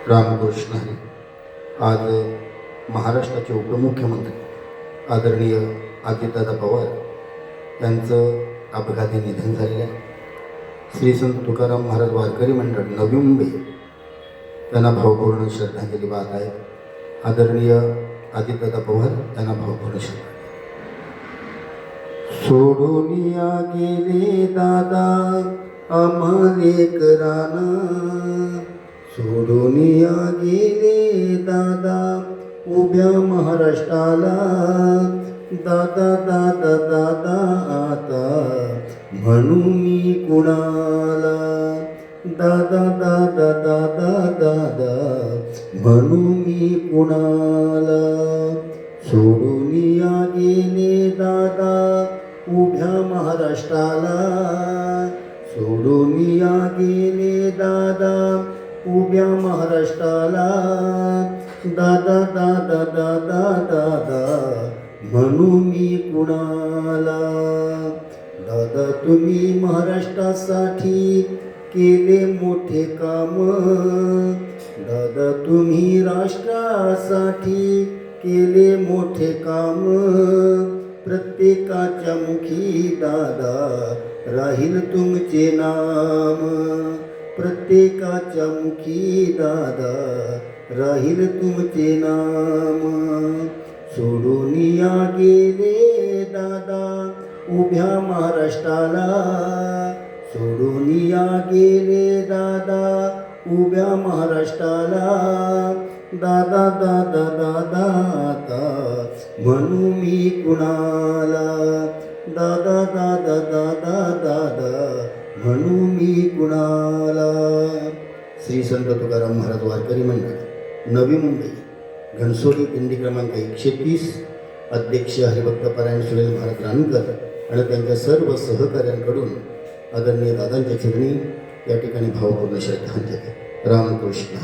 रामकृष्ण हरी. आज महाराष्ट्राचे उपमुख्यमंत्री आदरणीय अजितदादा पवार यांचं अपघाती निधन झालेलं आहे. श्री संत तुकाराम महाराज वारकरी मंडळ नवी मुंबई त्यांना भावपूर्ण श्रद्धांजली वाहत आहे. आदरणीय अजितदादा पवार यांना भावपूर्ण श्रद्धांजली. सोडूनिया गेले दादा आम्हालेकरांना, सोडूनिया गेले दादा उभ्या महाराष्ट्राला. दादा दादा दादा आता म्हणू मी कुणाला, दादा दादा दादा दादा म्हणू मी कुणाला. सोडूनिया गेले दादा उभ्या महाराष्ट्राला, सोडूनिया गेले दादा उभ्या महाराष्ट्राला. दादा दादा दादा दादा म्हणू मी कुणाला. दादा तुम्ही महाराष्ट्रासाठी केले मोठे काम, दादा तुम्ही राष्ट्रासाठी केले मोठे काम. प्रत्येकाच्या मुखी दादा राहील तुमचे नाम, प्रत्येकाच्या मुखी दादा राहील तुमचे नाम. सोडूनिया गेले दादा उभ्या महाराष्ट्राला, सोडूनिया गेले दादा उभ्या महाराष्ट्राला. दादा दादा दादा आता म्हणू मी कुणाला, दादा दादा दादा दादा म्हणू मी कुणाला. श्री संत तुकाराम महाराज वारकरी मंडळ नवी मुंबई घनसोली दिंडी क्रमांक 130 अध्यक्ष हरिभक्त परायण सुनील महाराज रानकर आणि त्यांच्या सर्व सहकाऱ्यांकडून आदरणीय दादांच्या चरणी या ठिकाणी भावपूर्ण श्रद्धांजली. रामकृष्ण.